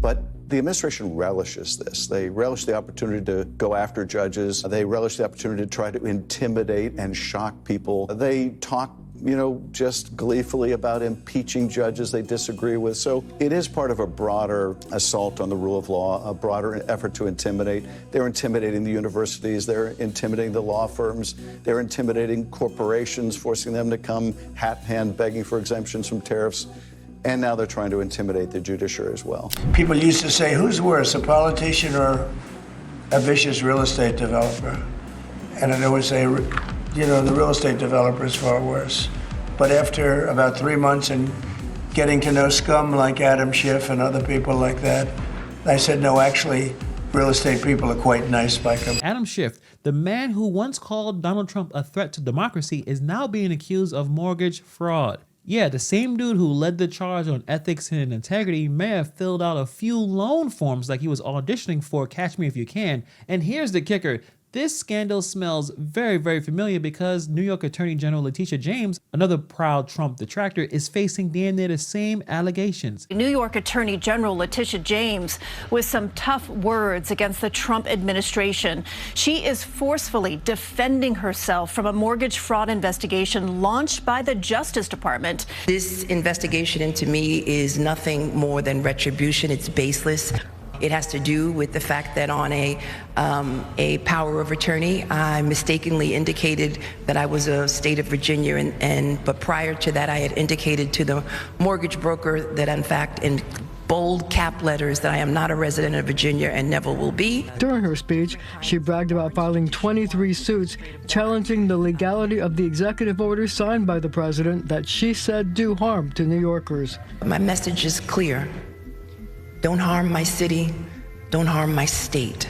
But the administration relishes this. They relish the opportunity to go after judges. They relish the opportunity to try to intimidate and shock people. They talk, just gleefully about impeaching judges they disagree with. So it is part of a broader assault on the rule of law, a broader effort to intimidate. They're intimidating the universities. They're intimidating the law firms. They're intimidating corporations, forcing them to come hat in hand begging for exemptions from tariffs. And now they're trying to intimidate the judiciary as well. People used to say, who's worse, a politician or a vicious real estate developer? And I would say, the real estate developer is far worse. But after about 3 months and getting to know scum like Adam Schiff and other people like that, I said, no, actually, real estate people are quite nice by comparison. Adam Schiff, the man who once called Donald Trump a threat to democracy, is now being accused of mortgage fraud. Yeah, the same dude who led the charge on ethics and integrity may have filled out a few loan forms like he was auditioning for Catch Me If You Can. And here's the kicker. This scandal smells very, very familiar because New York Attorney General Letitia James, another proud Trump detractor, is facing damn near the same allegations. New York Attorney General Letitia James with some tough words against the Trump administration. She is forcefully defending herself from a mortgage fraud investigation launched by the Justice Department. This investigation into me is nothing more than retribution. It's baseless. It has to do with the fact that on a power of attorney, I mistakenly indicated that I was a state of Virginia, but prior to that, I had indicated to the mortgage broker that, in fact, in bold cap letters, that I am not a resident of Virginia and never will be. During her speech, she bragged about filing 23 suits challenging the legality of the executive orders signed by the president that she said do harm to New Yorkers. My message is clear. Don't harm my city, don't harm my state.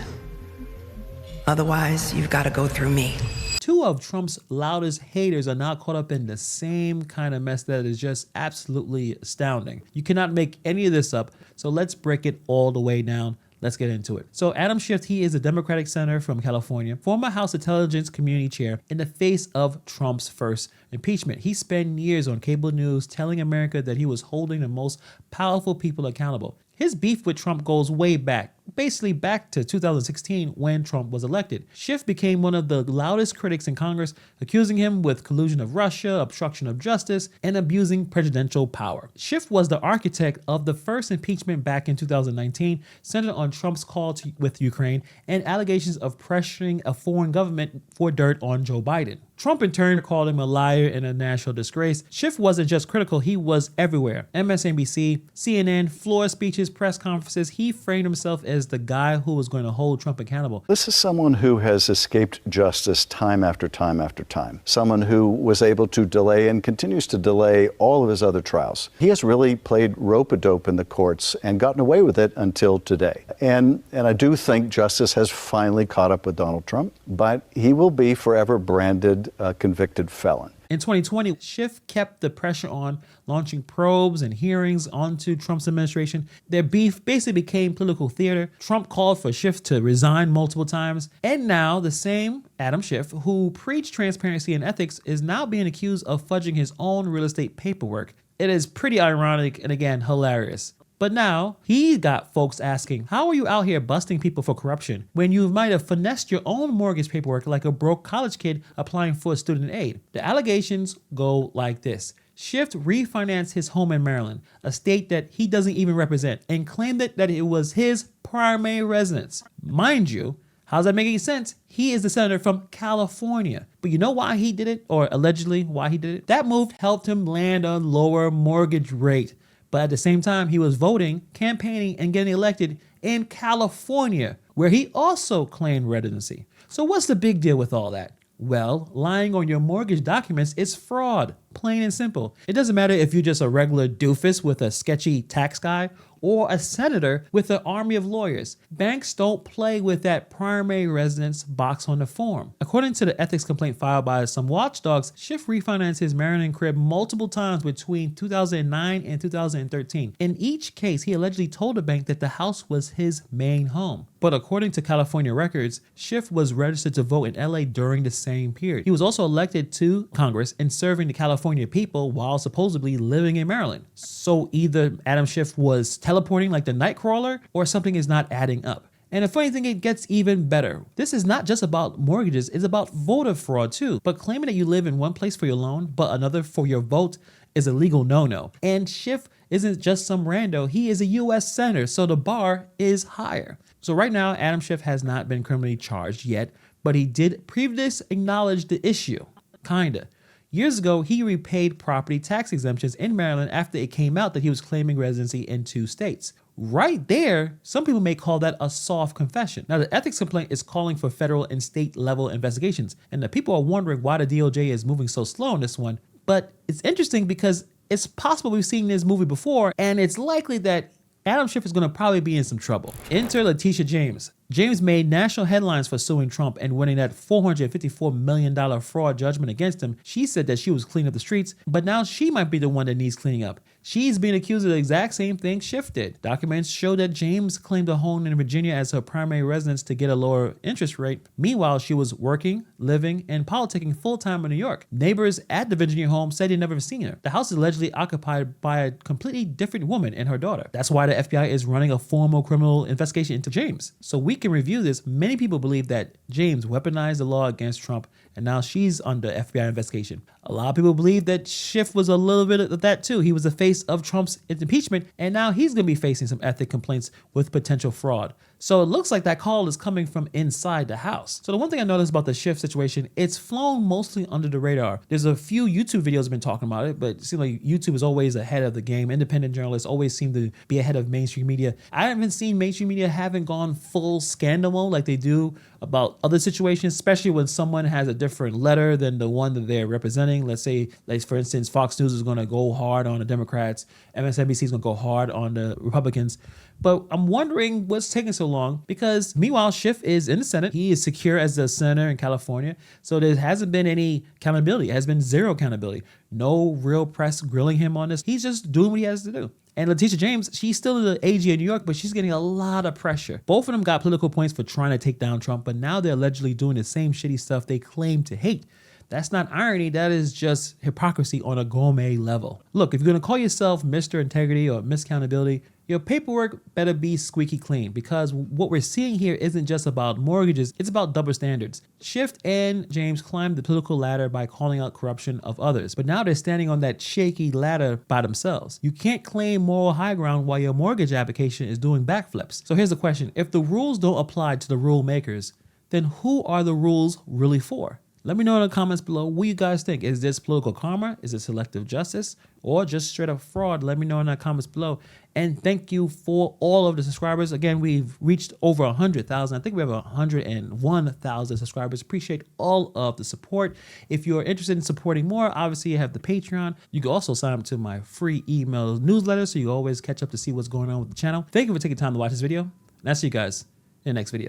Otherwise, you've got to go through me. Two of Trump's loudest haters are now caught up in the same kind of mess that is just absolutely astounding. You cannot make any of this up, so let's break it all the way down. Let's get into it. So Adam Schiff, he is a Democratic senator from California, former House Intelligence Community Chair in the face of Trump's first impeachment. He spent years on cable news telling America that he was holding the most powerful people accountable. His beef with Trump goes way back, basically back to 2016 when Trump was elected. Schiff became one of the loudest critics in Congress, accusing him with collusion of Russia, obstruction of justice, and abusing presidential power. Schiff was the architect of the first impeachment back in 2019, centered on Trump's call with Ukraine and allegations of pressuring a foreign government for dirt on Joe Biden. Trump in turn called him a liar and a national disgrace. Schiff wasn't just critical, he was everywhere. MSNBC, CNN, floor speeches, press conferences. He framed himself as the guy who was going to hold Trump accountable. This is someone who has escaped justice time after time after time. Someone who was able to delay and continues to delay all of his other trials. He has really played rope-a-dope in the courts and gotten away with it until today. And I do think justice has finally caught up with Donald Trump, but he will be forever branded a convicted felon. In 2020, Schiff kept the pressure on, launching probes and hearings onto Trump's administration. Their beef basically became political theater. Trump called for Schiff to resign multiple times. And now the same Adam Schiff, who preached transparency and ethics, is now being accused of fudging his own real estate paperwork. It is pretty ironic and, again, hilarious. But now he got folks asking, how are you out here busting people for corruption when you might have finessed your own mortgage paperwork like a broke college kid applying for student aid? The allegations go like this. Schiff refinanced his home in Maryland, a state that he doesn't even represent, and claimed that it was his primary residence. Mind you, how's that making sense? He is the senator from California. But you know why he did it, or allegedly why he did it? That move helped him land a lower mortgage rate. But at the same time, he was voting, campaigning, and getting elected in California, where he also claimed residency. So what's the big deal with all that? Well, lying on your mortgage documents is fraud, plain and simple. It doesn't matter if you're just a regular doofus with a sketchy tax guy or a senator with an army of lawyers. Banks don't play with that primary residence box on the form. According to the ethics complaint filed by some watchdogs, Schiff refinanced his Maryland crib multiple times between 2009 and 2013. In each case, he allegedly told the bank that the house was his main home. But according to California records, Schiff was registered to vote in LA during the same period. He was also elected to Congress and serving the California people while supposedly living in Maryland. So either Adam Schiff was telling teleporting like the Nightcrawler, or something is not adding up. And the funny thing, it gets even better. This is not just about mortgages, it's about voter fraud too. But claiming that you live in one place for your loan, but another for your vote is a legal no-no. And Schiff isn't just some rando, he is a US senator, so the bar is higher. So right now, Adam Schiff has not been criminally charged yet, but he did previously acknowledge the issue, kinda. Years ago, he repaid property tax exemptions in Maryland after it came out that he was claiming residency in 2 states. Right there, some people may call that a soft confession. Now, the ethics complaint is calling for federal and state level investigations, and the people are wondering why the DOJ is moving so slow on this one. But it's interesting because it's possible we've seen this movie before, and it's likely that Adam Schiff is going to probably be in some trouble. Enter Letitia James. James made national headlines for suing Trump and winning that $454 million fraud judgment against him. She said that she was cleaning up the streets, but now she might be the one that needs cleaning up. She's being accused of the exact same thing Schiff did. Documents show that James claimed a home in Virginia as her primary residence to get a lower interest rate. Meanwhile, she was working, living, and politicking full-time in New York. Neighbors at the Virginia home said they'd never seen her. The house is allegedly occupied by a completely different woman and her daughter. That's why the FBI is running a formal criminal investigation into James. So we can review this. Many people believe that James weaponized the law against Trump, and now she's under FBI investigation. A lot of people believe that Schiff was a little bit of that too. He was the face of Trump's impeachment, and now he's going to be facing some ethic complaints with potential fraud. So it looks like that call is coming from inside the house. So the one thing I noticed about the Schiff situation, it's flown mostly under the radar. There's a few YouTube videos been talking about it, but it seems like YouTube is always ahead of the game. Independent journalists always seem to be ahead of mainstream media. I haven't seen mainstream media haven't gone full scandal mode like they do about other situations, especially when someone has a different letter than the one that they're representing. Let's say, like for instance, Fox News is going to go hard on the Democrats, MSNBC is going to go hard on the Republicans. But I'm wondering what's taking so long, because meanwhile, Schiff is in the Senate. He is secure as a senator in California. So there hasn't been any accountability. It has been zero accountability. No real press grilling him on this. He's just doing what he has to do. And Letitia James, she's still the AG in New York, but she's getting a lot of pressure. Both of them got political points for trying to take down Trump, but now they're allegedly doing the same shitty stuff they claim to hate. That's not irony, that is just hypocrisy on a gourmet level. Look, if you're gonna call yourself Mr. Integrity or Miss Accountability, your paperwork better be squeaky clean, because what we're seeing here isn't just about mortgages, it's about double standards. Schiff and James climbed the political ladder by calling out corruption of others, but now they're standing on that shaky ladder by themselves. You can't claim moral high ground while your mortgage application is doing backflips. So here's the question, if the rules don't apply to the rule makers, then who are the rules really for? Let me know in the comments below what you guys think. Is this political karma? Is it selective justice? Or just straight up fraud? Let me know in the comments below. And thank you for all of the subscribers. Again, we've reached over 100,000. I think we have 101,000 subscribers. Appreciate all of the support. If you're interested in supporting more, obviously you have the Patreon. You can also sign up to my free email newsletter so you always catch up to see what's going on with the channel. Thank you for taking time to watch this video. And I'll see you guys in the next video.